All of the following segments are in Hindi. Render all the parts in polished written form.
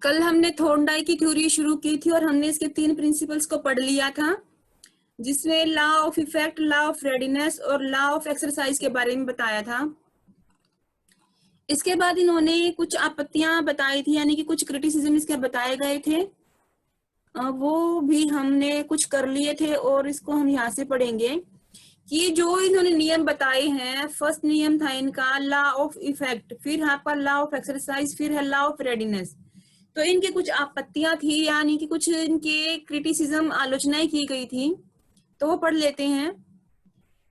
कल हमने थॉर्नडाइक की थ्योरी शुरू की थी और हमने इसके 3 प्रिंसिपल्स को पढ़ लिया था, जिसमें law of effect, law of readiness और लॉ ऑफ एक्सरसाइज के बारे में बताया था। इसके बाद इन्होंने कुछ आपत्तियां बताई थी, यानी कि कुछ क्रिटिसिज्म इसके बताए गए थे, वो भी हमने कुछ कर लिए थे और इसको हम यहाँ से पढ़ेंगे कि जो इन्होंने नियम बताए हैं। फर्स्ट नियम था इनका लॉ ऑफ इफेक्ट, फिर आपका लॉ ऑफ एक्सरसाइज, फिर है लॉ ऑफ रेडीनेस। तो इनके कुछ आपत्तियां थी, यानी कि कुछ इनके क्रिटिसिज्म, आलोचनाएं की गई थी, तो वो पढ़ लेते हैं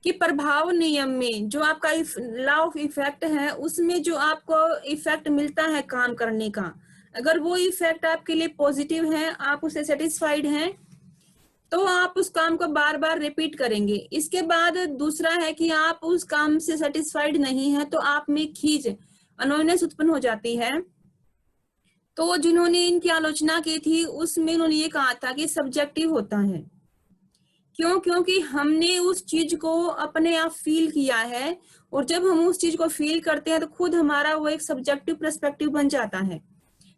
कि प्रभाव नियम में जो आपका लॉ ऑफ इफेक्ट है, उसमें जो आपको इफेक्ट मिलता है काम करने का, अगर वो इफेक्ट आपके लिए पॉजिटिव है, आप उससे सेटिस्फाइड हैं, तो आप उस काम को बार बार रिपीट करेंगे। इसके बाद दूसरा है कि आप उस काम से सेटिस्फाइड नहीं है तो आप में खींच, अनोइनेस उत्पन्न हो जाती है। तो जिन्होंने इनकी आलोचना की थी उसमें उन्होंने ये कहा था कि सब्जेक्टिव होता है। क्यों? क्योंकि हमने उस चीज को अपने आप फील किया है, और जब हम उस चीज को फील करते हैं तो खुद हमारा वो एक सब्जेक्टिव पर्सपेक्टिव बन जाता है।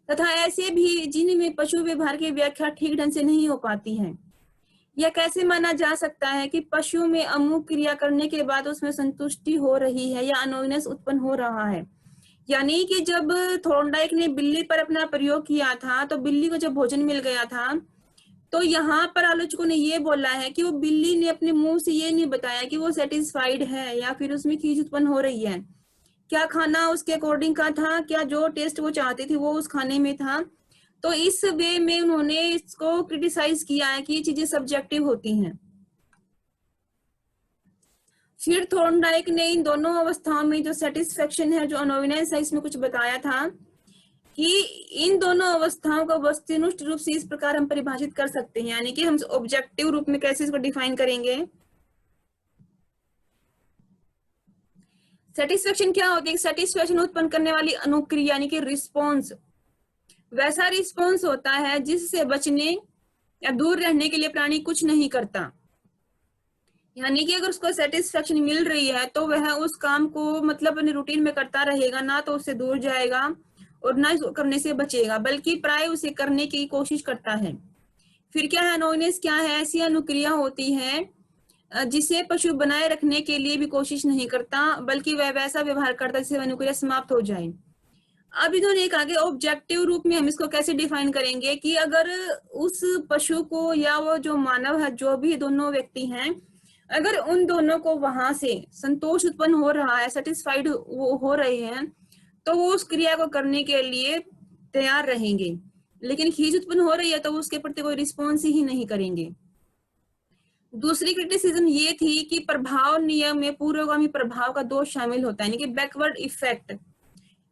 तथा ऐसे भी जिनमें पशु व्यवहार की व्याख्या ठीक ढंग से नहीं हो पाती है। यह कैसे माना जा सकता है कि पशु में अमुक क्रिया करने के बाद उसमें संतुष्टि हो रही है या अनोइनेस उत्पन्न हो रहा है। यानी कि जब थॉर्नडाइक ने बिल्ली पर अपना प्रयोग किया था, तो बिल्ली को जब भोजन मिल गया था, तो यहाँ पर आलोचकों ने ये बोला है कि वो बिल्ली ने अपने मुंह से ये नहीं बताया कि वो सेटिस्फाइड है या फिर उसमें खींच उत्पन्न हो रही है। क्या खाना उसके अकॉर्डिंग का था, क्या जो टेस्ट वो चाहती थी वो उस खाने में था। तो इस वे में उन्होंने इसको क्रिटिसाइज किया है कि ये चीजें सब्जेक्टिव होती हैं। फिर थॉर्नडाइक ने इन दोनों अवस्थाओं में जो सेटिस्फेक्शन है, जो अनोइनेस है, इसमें कुछ बताया था कि इन दोनों अवस्थाओं को वस्तुनिष्ठ रूप से इस प्रकार हम परिभाषित कर सकते हैं, यानी कि हम ऑब्जेक्टिव रूप में कैसे इसको डिफाइन करेंगे। सेटिस्फेक्शन क्या होती है? सेटिस्फेक्शन उत्पन्न करने वाली अनुक्रिया यानी कि रिस्पॉन्स, वैसा रिस्पॉन्स होता है जिससे बचने या दूर रहने के लिए प्राणी कुछ नहीं करता। यानी कि अगर उसको सेटिस्फेक्शन मिल रही है तो वह उस काम को मतलब अपने रूटीन में करता रहेगा, ना तो उससे दूर जाएगा और ना इसको करने से बचेगा, बल्कि प्राय उसे करने की कोशिश करता है। फिर क्या है? अनोइनेस क्या है? ऐसी अनुक्रिया होती है जिसे पशु बनाए रखने के लिए भी कोशिश नहीं करता, बल्कि वह वैसा व्यवहार करता है जिससे वह अनुक्रिया समाप्त हो जाए। अब इन्होंने कहा कि ऑब्जेक्टिव रूप में हम इसको कैसे डिफाइन करेंगे कि अगर उस पशु को या वो जो मानव है, जो भी दोनों व्यक्ति हैं, अगर उन दोनों को वहां से संतोष उत्पन्न हो रहा है, सेटिस्फाइड वो हो रहे हैं, तो वो उस क्रिया को करने के लिए तैयार रहेंगे। लेकिन खींच उत्पन्न हो रही है तो उसके प्रति कोई रिस्पॉन्स ही नहीं करेंगे। दूसरी क्रिटिसिज्म ये थी कि प्रभाव नियम में पूर्वगामी प्रभाव का दोष शामिल होता है, यानी कि बैकवर्ड इफेक्ट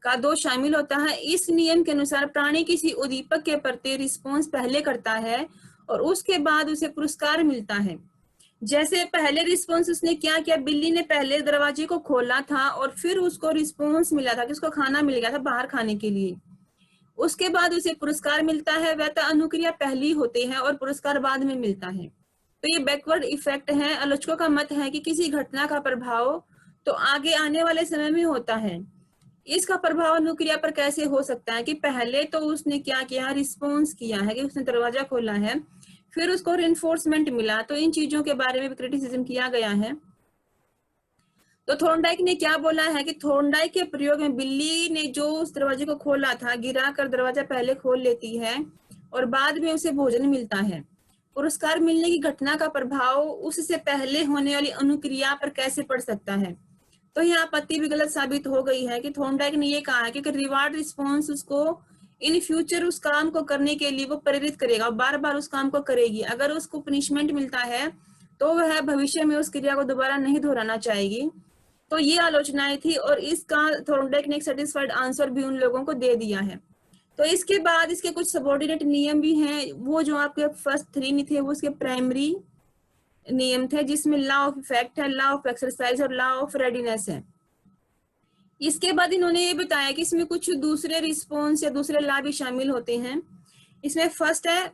का दोष शामिल होता है। इस नियम के अनुसार प्राणी किसी उद्दीपक के प्रति रिस्पॉन्स पहले करता है और उसके बाद उसे पुरस्कार मिलता है। जैसे पहले रिस्पॉन्स उसने क्या किया, बिल्ली ने पहले दरवाजे को खोला था और फिर उसको रिस्पॉन्स मिला था कि उसको खाना मिल गया था बाहर खाने के लिए, उसके बाद उसे पुरस्कार मिलता है। वह तो अनुक्रिया पहली होती है और पुरस्कार बाद में मिलता है। तो ये बैकवर्ड इफेक्ट है। आलोचकों का मत है कि किसी घटना का प्रभाव तो आगे आने वाले समय में होता है, इसका प्रभाव अनुक्रिया पर कैसे हो सकता है कि पहले तो उसने क्या किया, रिस्पॉन्स किया है कि उसने दरवाजा खोला है, फिर उसको रिइंफोर्समेंट मिला। तो इन चीजों के बारे में भी क्रिटिसिज्म किया गया है। तो थॉर्नडाइक ने क्या बोला है कि थॉर्नडाइक के प्रयोग में बिल्ली ने जो उस दरवाजे को खोला था, गिरा कर दरवाजा पहले खोल लेती है और बाद में उसे भोजन मिलता है। पुरस्कार मिलने की घटना का प्रभाव उससे पहले होने वाली अनुक्रिया पर कैसे पड़ सकता है? तो यहाँ आपत्ति भी गलत साबित हो गई है कि थॉर्नडाइक ने ये कहा है कि रिवार्ड रिस्पॉन्स उसको इन फ्यूचर उस काम को करने के लिए वो प्रेरित करेगा, बार बार उस काम को करेगी। अगर उसको पनिशमेंट मिलता है तो वह भविष्य में उस क्रिया को दोबारा नहीं दोहराना चाहेगी। तो ये आलोचनाएं थी और इसका थॉर्नडाइक ने एक सेटिस्फाइड आंसर भी उन लोगों को दे दिया है। तो इसके बाद इसके कुछ सबऑर्डिनेट नियम भी हैं, वो जो आपके फर्स्ट 3 थे वो उसके प्राइमरी नियम थे, जिसमें लॉ ऑफ इफेक्ट है, लॉ ऑफ एक्सरसाइज और लॉ ऑफ रेडीनेस है। इसके बाद इन्होंने ये बताया कि इसमें कुछ दूसरे रिस्पॉन्स या दूसरे लॉ भी शामिल होते हैं। इसमें फर्स्ट है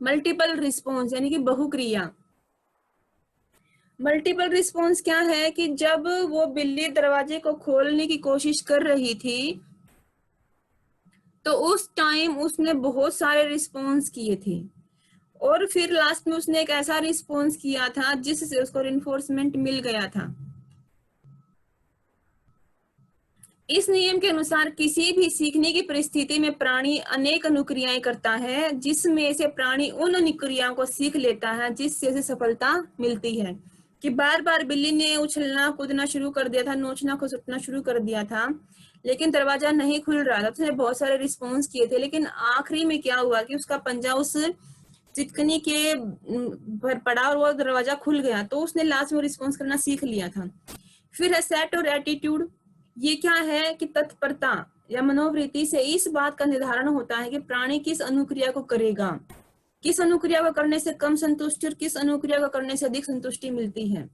मल्टीपल रिस्पॉन्स, यानी कि बहुक्रिया। मल्टीपल रिस्पॉन्स क्या है कि जब वो बिल्ली दरवाजे को खोलने की कोशिश कर रही थी तो उस टाइम उसने बहुत सारे रिस्पॉन्स किए थे और फिर लास्ट में उसने एक ऐसा रिस्पॉन्स किया था जिससे उसको रिइंफोर्समेंट मिल गया था। इस नियम के अनुसार किसी भी सीखने की परिस्थिति में प्राणी अनेक अनुक्रियाएं करता है, जिसमें से प्राणी उन अनुक्रियाओं को सीख लेता है जिससे उसे सफलता मिलती है। कि बार बार बिल्ली ने उछलना कूदना शुरू कर दिया था, नोचना खसुटना शुरू कर दिया था, लेकिन दरवाजा नहीं खुल रहा था। उसने बहुत सारे रिस्पॉन्स किए थे, लेकिन आखिरी में क्या हुआ कि उसका पंजा उस चिकनी के पर पड़ा और वो दरवाजा खुल गया। तो उसने लास्ट में रिस्पॉन्स करना सीख लिया था। फिर है सेट और एटीट्यूड। ये क्या है कि तत्परता या मनोवृत्ति से इस बात का निर्धारण होता है कि प्राणी किस अनुक्रिया को करेगा, किस अनुक्रिया को करने से कम संतुष्टि और किस अनुक्रिया को करने से अधिक संतुष्टि मिलती है।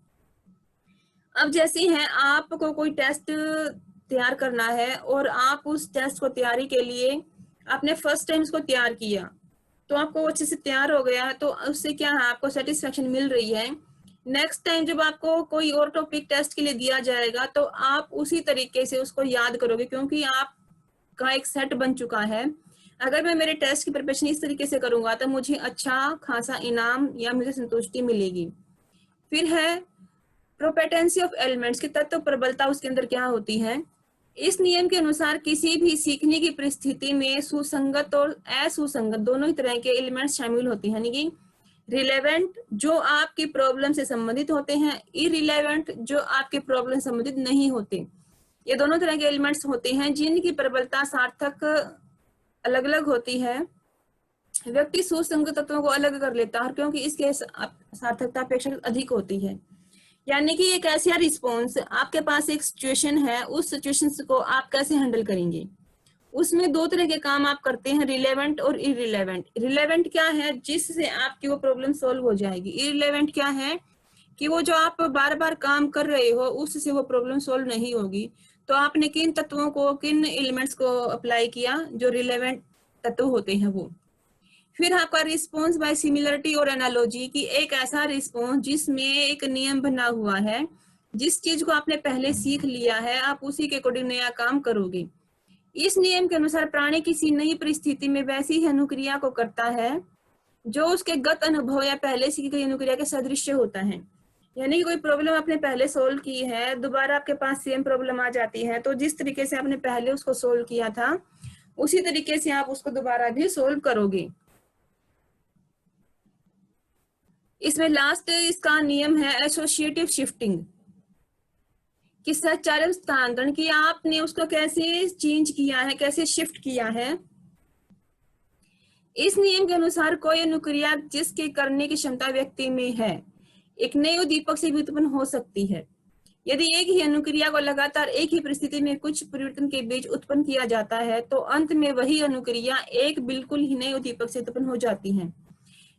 अब जैसे है आपको कोई टेस्ट तैयार करना है और आप उस टेस्ट को तैयारी के लिए आपने फर्स्ट टाइम उसको तैयार किया तो आपको अच्छे से तैयार हो गया है, तो उससे क्या है आपको सेटिस्फेक्शन मिल रही है। नेक्स्ट टाइम जब आपको कोई और टॉपिक टेस्ट के लिए दिया जाएगा तो आप उसी तरीके से उसको याद करोगे, क्योंकि आपका एक सेट बन चुका है। अगर मैं मेरे टेस्ट की प्रिपरेशन इस तरीके से करूंगा तो मुझे अच्छा खासा इनाम या मुझे संतुष्टि मिलेगी। फिर है प्रोपेटेंसी ऑफ एलिमेंट्स की तत्व प्रबलता, उसके अंदर क्या होती है। इस नियम के अनुसार किसी भी सीखने की परिस्थिति में सुसंगत और असुसंगत दोनों ही तरह के एलिमेंट्स शामिल होते हैं, यानी कि रिलेवेंट जो आपकी प्रॉब्लम से संबंधित होते हैं, इरिलेवेंट जो आपके प्रॉब्लम से संबंधित नहीं होते। ये दोनों तरह के एलिमेंट्स होते हैं जिनकी प्रबलता सार्थक अलग अलग होती है। व्यक्ति सुसंगत तत्वों को अलग कर लेता है क्योंकि इसके सार्थकता अपेक्षाकृत अधिक होती है। यानी कि एक ऐसा रिस्पॉन्स, आपके पास एक सिचुएशन है, उस सिचुएशन को आप कैसे हैंडल करेंगे, उसमें दो तरह के काम आप करते हैं, रिलेवेंट और इरिलेवेंट। रिलेवेंट क्या है, जिससे आपकी वो प्रॉब्लम सॉल्व हो जाएगी। इरिलेवेंट क्या है कि वो जो आप बार बार काम कर रहे हो उससे वो प्रॉब्लम सॉल्व नहीं होगी। तो आपने किन तत्वों को, किन एलिमेंट्स को अप्लाई किया, जो रिलेवेंट तत्व होते हैं वो। फिर आपका रिस्पॉन्स बाय सिमिलरिटी और एनालॉजी की एक ऐसा रिस्पॉन्स जिसमें एक नियम बना हुआ है, जिस चीज को आपने पहले सीख लिया है आप उसी के अकॉर्डिंग नया काम करोगे। इस नियम के अनुसार प्राणी किसी नई परिस्थिति में वैसी ही अनुक्रिया को करता है जो उसके गत अनुभव या पहले सीखी गई अनुक्रिया के सदृश्य होता है। यानी कि कोई प्रॉब्लम आपने पहले सोल्व की है, दोबारा आपके पास सेम प्रॉब्लम आ जाती है, तो जिस तरीके से आपने पहले उसको सोल्व किया था उसी तरीके से आप उसको दोबारा भी सोल्व करोगे। इसमें लास्ट इसका नियम है एसोसिएटिव शिफ्टिंग, कि सचालन स्थानांतरण, कि आपने उसको कैसे चेंज किया है, कैसे शिफ्ट किया है। इस नियम के अनुसार कोई अनुक्रिया जिसके करने की क्षमता व्यक्ति में है एक नए उद्दीपक से भी उत्पन्न हो सकती है। यदि एक ही अनुक्रिया को लगातार एक ही परिस्थिति में कुछ परिवर्तन के बीच उत्पन्न किया जाता है तो अंत में वही अनुक्रिया एक बिल्कुल ही नए उद्दीपक से उत्पन्न हो जाती है।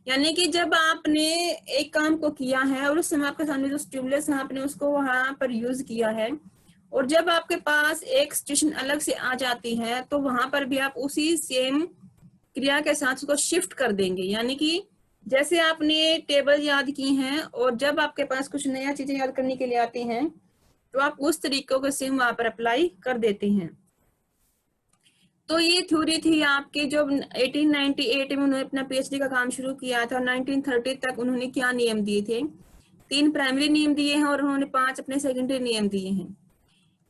यानी कि जब आपने एक काम को किया है और उस समय आपके सामने जो स्टिमुलस है आपने उसको वहां पर यूज किया है, और जब आपके पास एक सिचुएशन अलग से आ जाती है तो वहां पर भी आप उसी सेम क्रिया के साथ उसको शिफ्ट कर देंगे। यानी कि जैसे आपने टेबल याद की हैं और जब आपके पास कुछ नया चीजें याद करने के लिए आती हैं तो आप उस तरीकों को सेम वहां पर अप्लाई कर देते हैं। तो ये थ्योरी थी आपके, जो 1898 में उन्होंने अपना पीएचडी का काम शुरू किया था। 1930 तक उन्होंने क्या नियम दिए थे, 3 प्राइमरी नियम दिए हैं और उन्होंने 5 अपने सेकेंडरी नियम दिए हैं।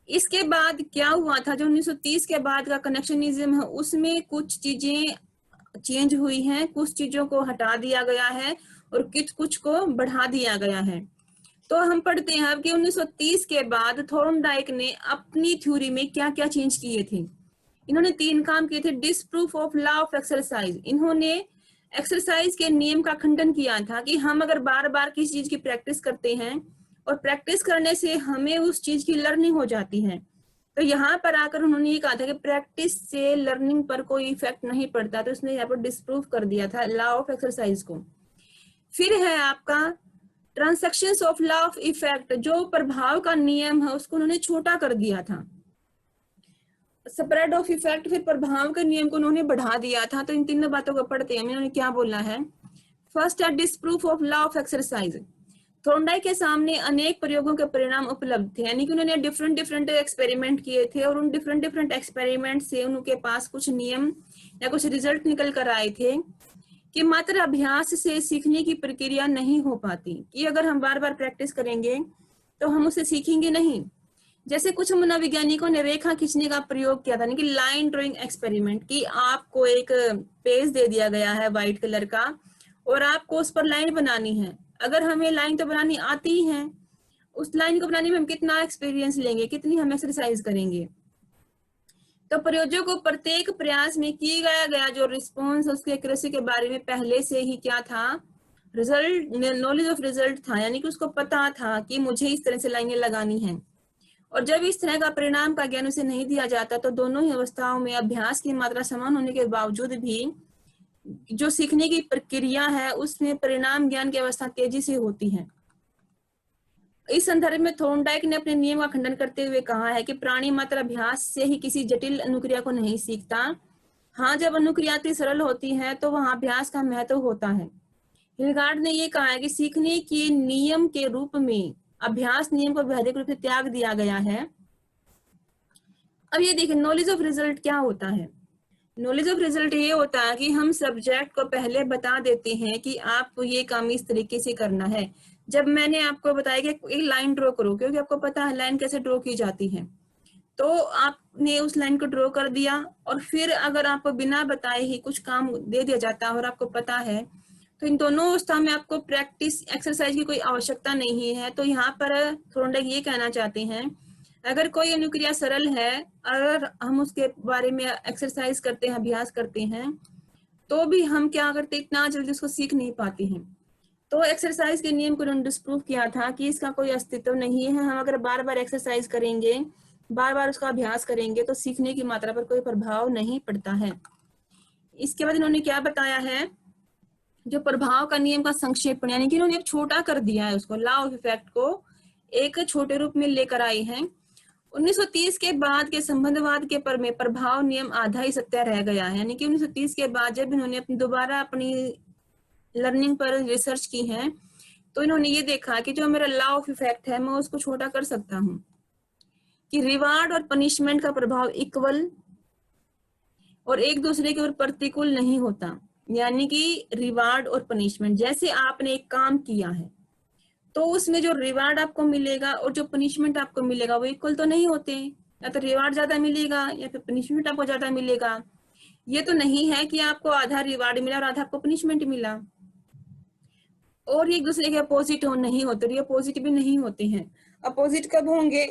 इसके बाद क्या हुआ था, जो 1930 के बाद का कनेक्शनिज्म है उसमें कुछ चीजें चेंज हुई हैं, कुछ चीजों को हटा दिया गया है और कुछ को बढ़ा दिया गया है। तो हम पढ़ते हैं कि 1930 के बाद थॉर्नडाइक ने अपनी थ्योरी में क्या क्या चेंज किए थे। इन्होंने 3 काम किए थे। डिसप्रूफ ऑफ लॉ ऑफ एक्सरसाइज, इन्होंने एक्सरसाइज के नियम का खंडन किया था कि हम अगर बार बार किसी चीज की प्रैक्टिस करते हैं और प्रैक्टिस करने से हमें उस चीज की लर्निंग हो जाती है, तो यहाँ पर आकर उन्होंने ये कहा था कि प्रैक्टिस से लर्निंग पर कोई इफेक्ट नहीं पड़ता, तो इसने यहाँ पर डिसप्रूफ कर दिया था लॉ ऑफ एक्सरसाइज को। फिर है आपका transactions of law of effect, जो प्रभाव का नियम है उसको उन्होंने छोटा कर दिया था। स्प्रेड ऑफ इफेक्ट, फिर प्रभाव के नियम को उन्होंने बढ़ा दिया था। तो इन तीनों बातों को पढ़ते हैं, उन्होंने क्या बोला है। फर्स्ट है disproof of law of exercise, Thorndike के सामने अनेक प्रयोगों के परिणाम उपलब्ध थे, यानी कि उन्होंने डिफरेंट एक्सपेरिमेंट किए थे और उन डिफरेंट एक्सपेरिमेंट से उनके पास कुछ नियम या कुछ रिजल्ट निकल कर आए थे कि मात्र अभ्यास से सीखने की प्रक्रिया नहीं हो पाती, कि अगर हम बार बार प्रैक्टिस करेंगे तो हम उसे सीखेंगे नहीं। जैसे कुछ मनोवैज्ञानिकों ने रेखा खींचने का प्रयोग किया था, यानी कि लाइन ड्राइंग एक्सपेरिमेंट, कि आपको एक पेज दे दिया गया है व्हाइट कलर का और आपको उस पर लाइन बनानी है। अगर हमें लाइन तो बनानी आती ही है, उस लाइन को बनाने में हम कितना एक्सपीरियंस लेंगे, कितनी हम एक्सरसाइज करेंगे। तो प्रयोजक को प्रत्येक प्रयास में किया गया जो रिस्पॉन्स उसके एक्यूरेसी के बारे में पहले से ही क्या था, रिजल्ट, नॉलेज ऑफ रिजल्ट था, यानी कि उसको पता था कि मुझे इस तरह से लाइनें लगानी हैं। और जब इस तरह का परिणाम का ज्ञान उसे नहीं दिया जाता तो दोनों ही अवस्थाओं में अभ्यास की मात्रा समान होने के बावजूद भी जो सीखने की प्रक्रिया है उसमें परिणाम ज्ञान की अवस्था तेजी से होती है। इस संदर्भ में थॉर्नडाइक ने अपने नियम का खंडन करते हुए कहा है कि प्राणी मात्र अभ्यास से ही किसी जटिल अनुक्रिया को नहीं सीखता। हाँ, जब अनुक्रिया सरल होती है तो वहां अभ्यास का महत्व होता है। हिलगार्ड ने यह कहा है कि सीखने के नियम के रूप में अभ्यास नियम को वैधिक रूप से त्याग दिया गया है। अब ये देखिए, नॉलेज ऑफ रिजल्ट क्या होता है। नॉलेज ऑफ रिजल्ट ये होता है कि हम सब्जेक्ट को पहले बता देते हैं कि आपको ये काम इस तरीके से करना है। जब मैंने आपको बताया कि एक लाइन ड्रॉ करो, क्योंकि आपको पता है लाइन कैसे ड्रॉ की जाती है, तो आपने उस लाइन को ड्रॉ कर दिया और फिर अगर आपको बिना बताए ही कुछ काम दे दिया जाता है और आपको पता है, तो इन दोनों अवस्था में आपको प्रैक्टिस एक्सरसाइज की कोई आवश्यकता नहीं है। तो यहाँ पर थॉर्नडाइक ये कहना चाहते हैं, अगर कोई अनुक्रिया सरल है, अगर हम उसके बारे में एक्सरसाइज करते हैं, अभ्यास करते हैं, तो भी हम क्या करते, इतना जल्दी उसको सीख नहीं पाते हैं। तो एक्सरसाइज के नियम को उन्होंने डिस्प्रूव किया था कि इसका कोई अस्तित्व नहीं है। हम अगर बार बार एक्सरसाइज करेंगे, बार बार उसका अभ्यास करेंगे, तो सीखने की मात्रा पर कोई प्रभाव नहीं पड़ता है। इसके बाद इन्होंने क्या बताया है, जो प्रभाव का नियम का संक्षेपण, यानी कि इन्होंने एक छोटा कर दिया है उसको, लॉ ऑफ इफेक्ट को एक छोटे रूप में लेकर आए हैं। 1930 के बाद के संबंधवाद के पर में प्रभाव नियम आधा ही सत्य रह गया है, यानी कि 1930 के बाद जब इन्होंने दोबारा अपनी लर्निंग पर रिसर्च की है, तो इन्होंने ये देखा कि जो मेरा लॉ ऑफ इफेक्ट है मैं उसको छोटा कर सकता हूँ, कि रिवार्ड और पनिशमेंट का प्रभाव इक्वल और एक दूसरे के ऊपर प्रतिकूल नहीं होता। यानी कि रिवार्ड और पनिशमेंट, जैसे आपने एक काम किया है तो उसमें जो रिवार्ड आपको मिलेगा और जो पनिशमेंट आपको मिलेगा वो इक्वल तो नहीं होते, या तो रिवार्ड ज्यादा मिलेगा या फिर पनिशमेंट आपको ज्यादा मिलेगा। ये तो नहीं है कि आपको आधा रिवार्ड मिला और आधा आपको पनिशमेंट मिला, और एक दूसरे के अपोजिट नहीं होते, ये अपोजिट भी नहीं होते हैं। अपोजिट कब होंगे,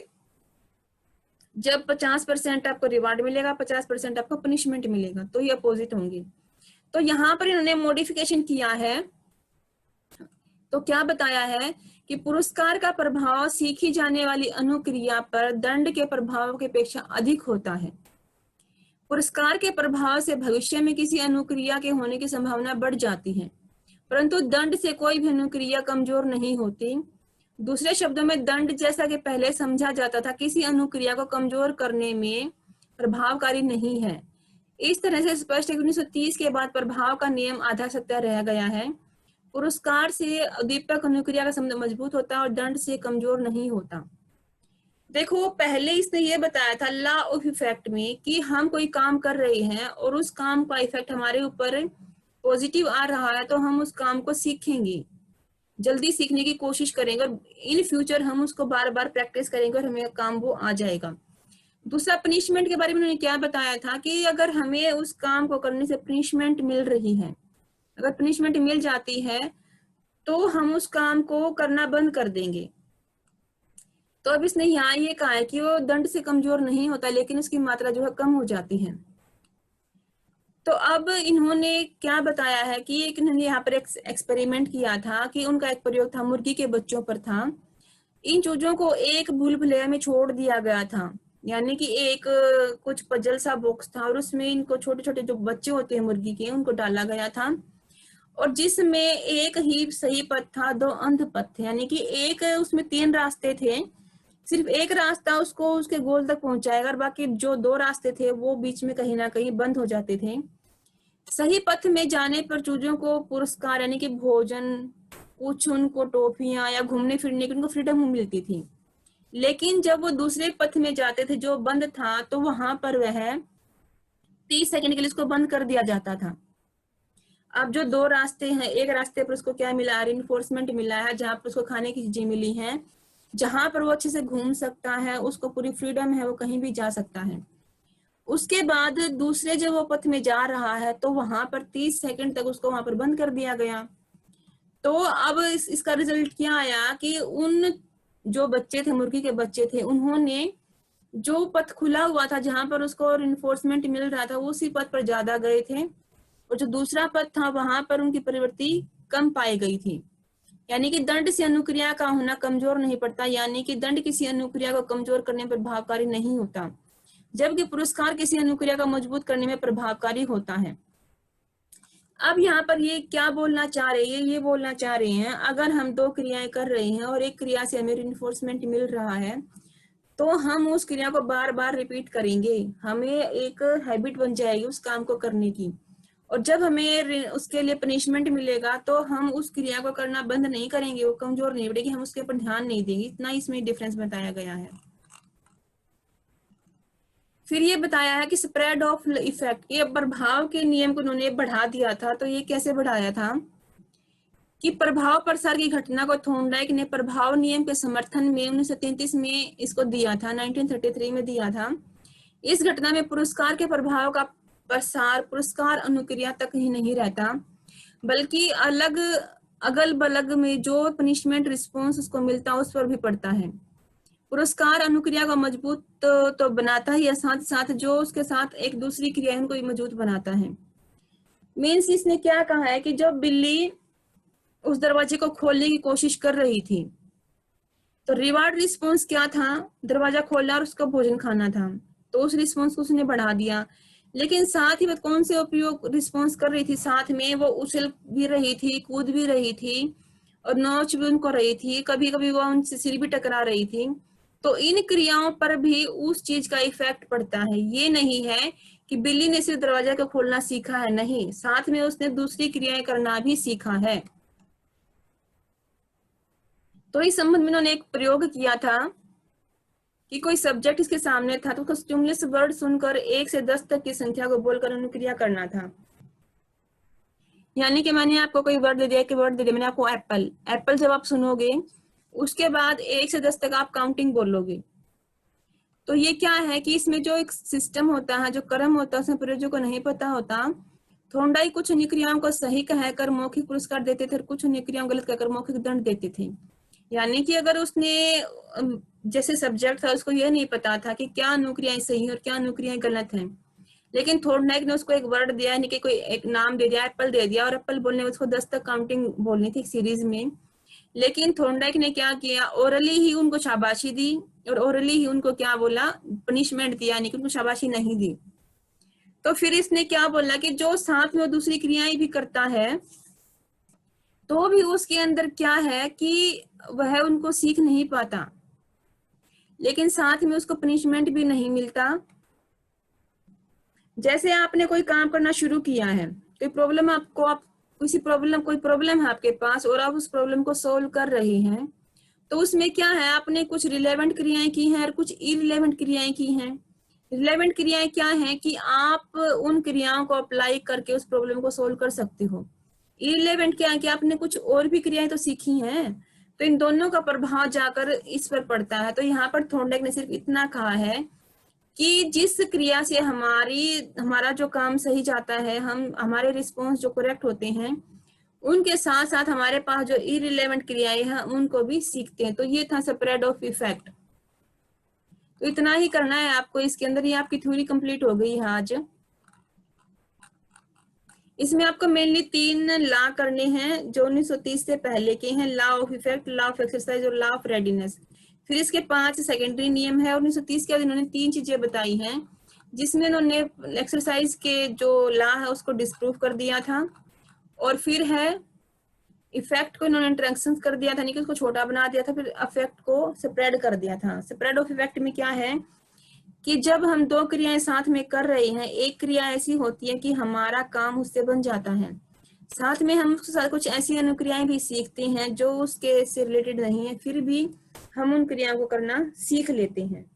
जब 50% आपको रिवार्ड मिलेगा, 50% आपको पनिशमेंट मिलेगा, तो ये अपोजिट होंगे। तो यहाँ पर इन्होंने मॉडिफिकेशन किया है, तो क्या बताया है कि पुरस्कार का प्रभाव सीखी जाने वाली अनुक्रिया पर दंड के प्रभाव की अपेक्षा अधिक होता है। पुरस्कार के प्रभाव से भविष्य में किसी अनुक्रिया के होने की संभावना बढ़ जाती है, परंतु दंड से कोई भी अनुक्रिया कमजोर नहीं होती। दूसरे शब्दों में, दंड जैसा कि पहले समझा जाता था किसी अनुक्रिया को कमजोर करने में प्रभावकारी नहीं है। इस तरह से स्पष्ट है कि 1930 के बाद प्रभाव का नियम आधा सत्य रह गया है। पुरस्कार से उद्दीपक अनुक्रिया का संबंध मजबूत होता है और दंड से कमजोर नहीं होता। देखो, पहले इसने ये बताया था लॉ ऑफ इफेक्ट में कि हम कोई काम कर रहे हैं और उस काम का इफेक्ट हमारे ऊपर पॉजिटिव आ रहा है, तो हम उस काम को सीखेंगे, जल्दी सीखने की कोशिश करेंगे और इन फ्यूचर हम उसको बार बार प्रैक्टिस करेंगे और हमें काम वो आ जाएगा। दूसरा, पनिशमेंट के बारे में उन्होंने क्या बताया था कि अगर हमें उस काम को करने से पनिशमेंट मिल रही है, अगर पनिशमेंट मिल जाती है तो हम उस काम को करना बंद कर देंगे। तो अब इसने यहाँ ये कहा है कि वो दंड से कमजोर नहीं होता, लेकिन उसकी मात्रा जो है कम हो जाती है। तो अब इन्होंने क्या बताया है कि एक इन्होंने यहाँ पर एक्सपेरिमेंट किया था कि उनका एक प्रयोग था, मुर्गी के बच्चों पर था। इन चूजों को एक भूल भुलैया में छोड़ दिया गया था, यानी कि एक कुछ पजल सा बॉक्स था और उसमें इनको छोटे छोटे जो बच्चे होते हैं मुर्गी के, उनको डाला गया था, और जिसमें एक ही सही पथ था, दो अंध पथ थे, यानी कि एक उसमें 3 रास्ते थे, सिर्फ एक रास्ता उसको उसके गोल तक पहुंचाएगा और बाकी जो 2 रास्ते थे वो बीच में कहीं ना कहीं बंद हो जाते थे। सही पथ में जाने पर चूजों को पुरस्कार यानी कि भोजन, कुछ उनको टॉफियां या घूमने फिरने की उनको फ्रीडम मिलती थी। लेकिन जब वो दूसरे पथ में जाते थे जो बंद था, तो वहां पर वह 30 सेकंड के लिए उसको बंद कर दिया जाता था। अब जो दो रास्ते हैं, एक रास्ते पर उसको क्या मिला, रिइंफोर्समेंट मिला है, जहां पर उसको खाने की चीजें मिली हैं, जहां पर वो अच्छे से घूम सकता है, उसको पूरी फ्रीडम है, वो कहीं भी जा सकता है। उसके बाद दूसरे जब वो पथ में जा रहा है, तो वहां पर 30 सेकंड तक उसको वहां पर बंद कर दिया गया। तो अब इसका रिजल्ट क्या आया कि उन जो बच्चे थे, मुर्गी के बच्चे थे, उन्होंने जो पथ खुला हुआ था जहां पर उसको रिइंफोर्समेंट मिल रहा था, उसी पथ पर ज्यादा गए थे, और जो दूसरा पथ था वहां पर उनकी प्रवृत्ति कम पाई गई थी। यानी कि दंड से अनुक्रिया का होना कमजोर नहीं पड़ता, यानी कि दंड किसी अनुक्रिया को कमजोर करने पर प्रभावकारी नहीं होता, जबकि पुरस्कार किसी अनुक्रिया को मजबूत करने में प्रभावकारी होता है। अब यहाँ पर ये क्या बोलना चाह रहे हैं, ये बोलना चाह रहे हैं अगर हम दो क्रियाएं कर रहे हैं और एक क्रिया से हमें रिइंफोर्समेंट मिल रहा है, तो हम उस क्रिया को बार बार रिपीट करेंगे, हमें एक हैबिट बन जाएगी उस काम को करने की। और जब हमें उसके लिए पनिशमेंट मिलेगा तो हम उस क्रिया को करना बंद नहीं करेंगे, वो कमजोर नहीं पड़ेगी, हम उसके ऊपर ध्यान नहीं देंगे। इतना इसमें डिफरेंस बताया गया है। फिर ये बताया है कि स्प्रेड ऑफ इफेक्ट, ये प्रभाव के नियम को उन्होंने बढ़ा दिया था। तो ये कैसे बढ़ाया था कि प्रभाव प्रसार की घटना को थॉर्नडाइक ने प्रभाव नियम के समर्थन में 1933 में इसको दिया था, 1933 में दिया था। इस घटना में पुरस्कार के प्रभाव का प्रसार पुरस्कार अनुक्रिया तक ही नहीं रहता, बल्कि अगल बगल में जो पनिशमेंट रिस्पॉन्स उसको मिलता है उस पर भी पड़ता है। पुरस्कार अनुक्रिया को मजबूत तो बनाता ही है, साथ साथ जो उसके साथ एक दूसरी क्रिया उनको भी मजबूत बनाता है। मीन्स इसने क्या कहा है कि जब बिल्ली उस दरवाजे को खोलने की कोशिश कर रही थी, तो रिवार्ड रिस्पॉन्स क्या था, दरवाजा खोलना और उसका भोजन खाना था, तो उस रिस्पॉन्स को उसने बढ़ा दिया। लेकिन साथ ही वह कौन से उपयोग रिस्पॉन्स कर रही थी, साथ में वो उछल भी रही थी, कूद भी रही थी, और नोच भी उनको रही थी, कभी कभी वो उनसे सिर भी टकरा रही थी। तो इन क्रियाओं पर भी उस चीज का इफेक्ट पड़ता है। ये नहीं है कि बिल्ली ने सिर्फ दरवाजा को खोलना सीखा है, नहीं, साथ में उसने दूसरी क्रियाएं करना भी सीखा है। तो इस संबंध में उन्होंने एक प्रयोग किया था कि कोई सब्जेक्ट इसके सामने था, तो उसको स्टिमुलस वर्ड सुनकर 1 से 10 तक की संख्या को बोलकर अनुक्रिया करना था। यानी कि मैंने आपको कोई वर्ड दे दिया, कि वर्ड दे दिया मैंने आपको एप्पल, एप्पल जब आप सुनोगे उसके बाद 1 से 10 तक आप काउंटिंग बोलोगे। तो ये क्या है कि इसमें जो एक सिस्टम होता है, जो क्रम होता है, उसमें प्रयोजक को नहीं पता होता। थॉर्नडाइक कुछ अनुक्रियाओं को सही कहकर मौखिक पुरस्कार देते थे और कुछ अनुक्रियाओं गलत कहकर मौखिक दंड देते थे। यानी कि अगर उसने जैसे सब्जेक्ट था, उसको यह नहीं पता था कि क्या अनुक्रियाएं सही और क्या अनुक्रियाएं गलत हैं, लेकिन थॉर्नडाइक ने उसको एक वर्ड दिया, यानी कि कोई एक नाम दे दिया, एप्पल दे दिया, और एप्पल बोलने में उसको 10 तक काउंटिंग बोलनी थी सीरीज में। लेकिन थॉर्नडाइक ने क्या किया, ओरली ही उनको शाबाशी दी और ओरली ही उनको क्या बोला, पनिशमेंट दिया, यानी कि उनको शाबाशी नहीं दी। तो फिर इसने क्या बोला कि जो साथ में दूसरी क्रियाएं भी करता है, तो भी उसके अंदर क्या है कि वह उनको सीख नहीं पाता, लेकिन साथ में उसको पनिशमेंट भी नहीं मिलता। जैसे आपने कोई काम करना शुरू किया है, कोई प्रॉब्लम आपको, आप कोई प्रॉब्लम है आपके पास और आप उस प्रॉब्लम को सोल्व कर रहे हैं, तो उसमें क्या है, आपने कुछ रिलेवेंट क्रियाएं की हैं और कुछ इरिलेवेंट क्रियाएं की हैं। रिलेवेंट क्रियाएं क्या है कि आप उन क्रियाओं को अप्लाई करके उस प्रॉब्लम को सोल्व कर सकते हो। इरिलेवेंट क्या है कि आपने कुछ और भी क्रियाएं तो सीखी हैं, तो इन दोनों का प्रभाव जाकर इस पर पड़ता है। तो यहाँ पर थॉर्नडाइक ने सिर्फ इतना कहा है कि जिस क्रिया से हमारा जो काम सही जाता है, हमारे रिस्पॉन्स जो करेक्ट होते हैं, उनके साथ साथ हमारे पास जो इरिलेवेंट क्रियाएं हैं उनको भी सीखते हैं। तो ये था स्प्रेड ऑफ इफेक्ट। तो इतना ही करना है आपको इसके अंदर। ये आपकी थ्योरी कंप्लीट हो गई है आज। इसमें आपको मेनली 3 लॉ करने हैं जो 1930 से पहले के हैं, law of effect, law of exercise और लॉ ऑफ रेडीनेस। फिर इसके 5 सेकेंडरी नियम है, और 1930 के बाद इन्होंने 3 चीजें बताई हैं, जिसमें इन्होंने एक्सरसाइज के जो लॉ है उसको डिस्प्रूव कर दिया था। और फिर है इफेक्ट को इन्होंने इंट्रैक्शन कर दिया था, यानी कि उसको छोटा बना दिया था। फिर इफेक्ट को स्प्रेड कर दिया था। स्प्रेड ऑफ इफेक्ट में क्या है कि जब हम 2 क्रियाएं साथ में कर रहे हैं, एक क्रिया ऐसी होती है कि हमारा काम उससे बन जाता है, साथ में हम उसके साथ कुछ ऐसी अनुक्रियाएं भी सीखते हैं जो उसके से रिलेटेड नहीं है, फिर भी हम उन क्रियाओं को करना सीख लेते हैं।